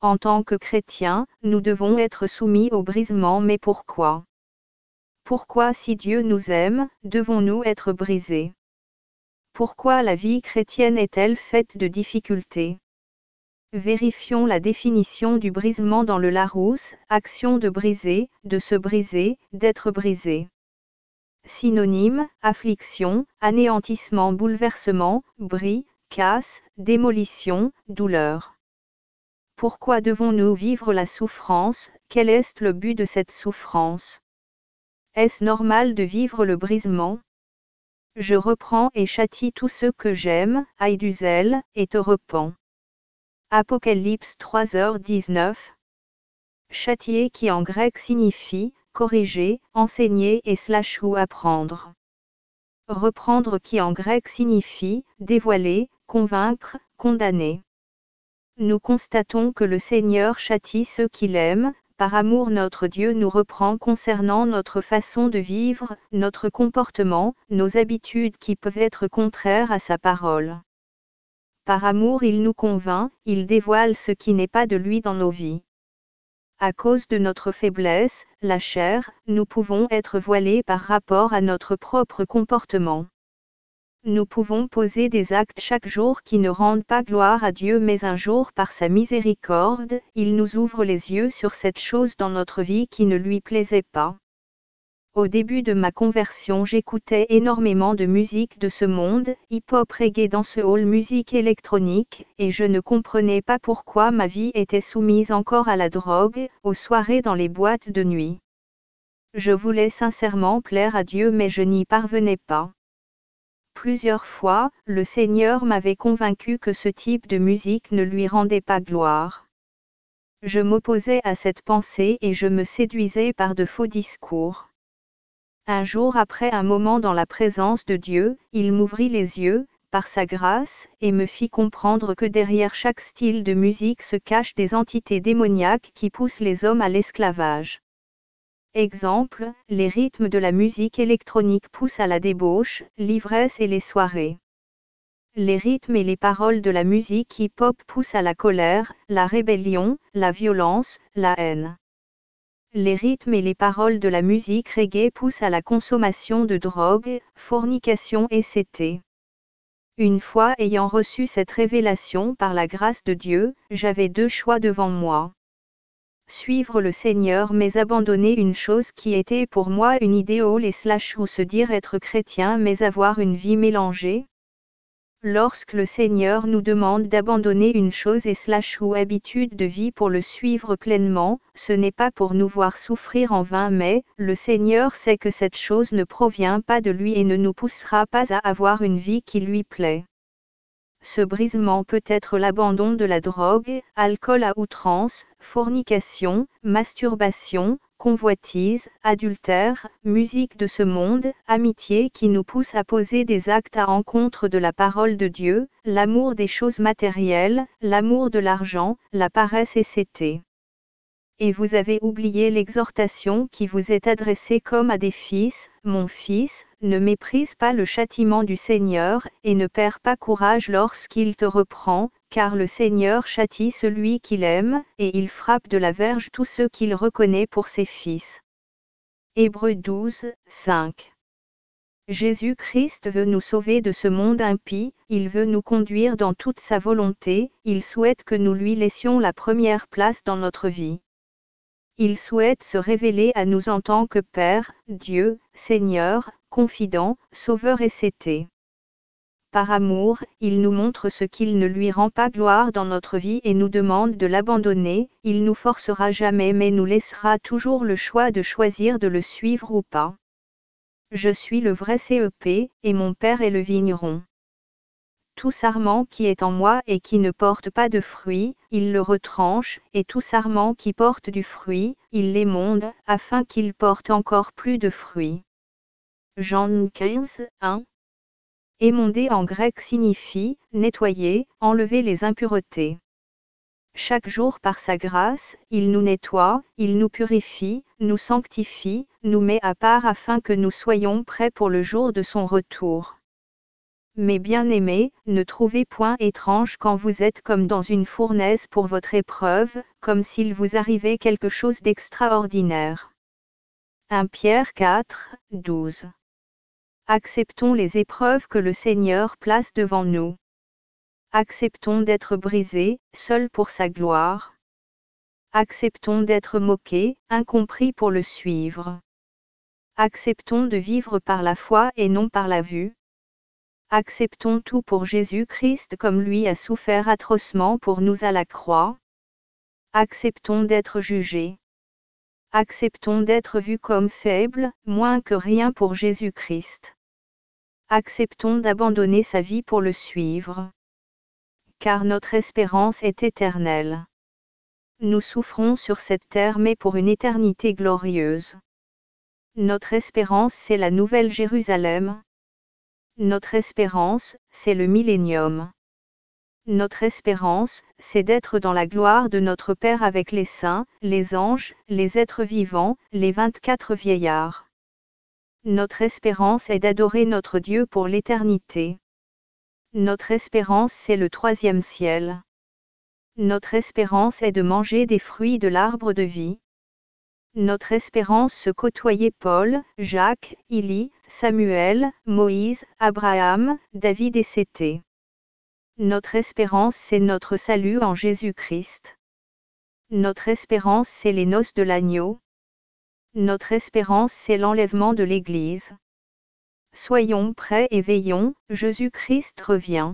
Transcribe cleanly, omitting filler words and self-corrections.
En tant que chrétiens, nous devons être soumis au brisement, mais pourquoi? Pourquoi, si Dieu nous aime, devons-nous être brisés? Pourquoi la vie chrétienne est-elle faite de difficultés? Vérifions la définition du brisement dans le Larousse, action de briser, de se briser, d'être brisé. Synonyme, affliction, anéantissement, bouleversement, bris, casse, démolition, douleur. Pourquoi devons-nous vivre la souffrance? Quel est le but de cette souffrance? Est-ce normal de vivre le brisement? Je reprends et châtie tous ceux que j'aime, aie du zèle, et te repens. Apocalypse 3h19. Châtier qui en grec signifie corriger, enseigner et / ou apprendre. Reprendre qui en grec signifie dévoiler, convaincre, condamner. Nous constatons que le Seigneur châtie ceux qu'il aime, par amour notre Dieu nous reprend concernant notre façon de vivre, notre comportement, nos habitudes qui peuvent être contraires à sa parole. Par amour il nous convainc, il dévoile ce qui n'est pas de lui dans nos vies. À cause de notre faiblesse, la chair, nous pouvons être voilés par rapport à notre propre comportement. Nous pouvons poser des actes chaque jour qui ne rendent pas gloire à Dieu, mais un jour par sa miséricorde, il nous ouvre les yeux sur cette chose dans notre vie qui ne lui plaisait pas. Au début de ma conversion, j'écoutais énormément de musique de ce monde, hip-hop, reggae, dancehall, musique électronique, et je ne comprenais pas pourquoi ma vie était soumise encore à la drogue, aux soirées dans les boîtes de nuit. Je voulais sincèrement plaire à Dieu, mais je n'y parvenais pas. Plusieurs fois, le Seigneur m'avait convaincu que ce type de musique ne lui rendait pas gloire. Je m'opposais à cette pensée et je me séduisais par de faux discours. Un jour, après un moment dans la présence de Dieu, il m'ouvrit les yeux, par sa grâce, et me fit comprendre que derrière chaque style de musique se cachent des entités démoniaques qui poussent les hommes à l'esclavage. Exemple, les rythmes de la musique électronique poussent à la débauche, l'ivresse et les soirées. Les rythmes et les paroles de la musique hip-hop poussent à la colère, la rébellion, la violence, la haine. Les rythmes et les paroles de la musique reggae poussent à la consommation de drogue, fornication etc. Une fois ayant reçu cette révélation par la grâce de Dieu, j'avais deux choix devant moi. Suivre le Seigneur mais abandonner une chose qui était pour moi une idéole et / ou se dire être chrétien mais avoir une vie mélangée. Lorsque le Seigneur nous demande d'abandonner une chose et / ou habitude de vie pour le suivre pleinement, ce n'est pas pour nous voir souffrir en vain, mais le Seigneur sait que cette chose ne provient pas de lui et ne nous poussera pas à avoir une vie qui lui plaît. Ce brisement peut être l'abandon de la drogue, alcool à outrance, fornication, masturbation, convoitise, adultère, musique de ce monde, amitié qui nous pousse à poser des actes à encontre de la parole de Dieu, l'amour des choses matérielles, l'amour de l'argent, la paresse etc. Et vous avez oublié l'exhortation qui vous est adressée comme à des fils, mon fils, ne méprise pas le châtiment du Seigneur, et ne perds pas courage lorsqu'il te reprend, car le Seigneur châtie celui qu'il aime, et il frappe de la verge tous ceux qu'il reconnaît pour ses fils. Hébreux 12, 5. Jésus-Christ veut nous sauver de ce monde impie, il veut nous conduire dans toute sa volonté, il souhaite que nous lui laissions la première place dans notre vie. Il souhaite se révéler à nous en tant que Père, Dieu, Seigneur, Confident, Sauveur etc. Par amour, il nous montre ce qu'il ne lui rend pas gloire dans notre vie et nous demande de l'abandonner, il nous forcera jamais mais nous laissera toujours le choix de choisir de le suivre ou pas. Je suis le vrai CEP, et mon Père est le vigneron. Tout sarment qui est en moi et qui ne porte pas de fruit, il le retranche, et tout sarment qui porte du fruit, il l'émonde, afin qu'il porte encore plus de fruits. Jean 15, 1. Émonder en grec signifie nettoyer, enlever les impuretés. Chaque jour par sa grâce, il nous nettoie, il nous purifie, nous sanctifie, nous met à part afin que nous soyons prêts pour le jour de son retour. Mes bien-aimés, ne trouvez point étrange quand vous êtes comme dans une fournaise pour votre épreuve, comme s'il vous arrivait quelque chose d'extraordinaire. 1 Pierre 4, 12. Acceptons les épreuves que le Seigneur place devant nous. Acceptons d'être brisés, seuls pour sa gloire. Acceptons d'être moqués, incompris pour le suivre. Acceptons de vivre par la foi et non par la vue. Acceptons tout pour Jésus-Christ comme lui a souffert atrocement pour nous à la croix. Acceptons d'être jugés. Acceptons d'être vus comme faibles, moins que rien pour Jésus-Christ. Acceptons d'abandonner sa vie pour le suivre. Car notre espérance est éternelle. Nous souffrons sur cette terre mais pour une éternité glorieuse. Notre espérance c'est la Nouvelle Jérusalem. Notre espérance, c'est le millénium. Notre espérance, c'est d'être dans la gloire de notre Père avec les saints, les anges, les êtres vivants, les 24 vieillards. Notre espérance est d'adorer notre Dieu pour l'éternité. Notre espérance c'est le 3e ciel. Notre espérance est de manger des fruits de l'arbre de vie. Notre espérance se côtoyer Paul, Jacques, Élie, Samuel, Moïse, Abraham, David et Céthée. Notre espérance c'est notre salut en Jésus-Christ. Notre espérance c'est les noces de l'agneau. Notre espérance c'est l'enlèvement de l'Église. Soyons prêts et veillons, Jésus-Christ revient.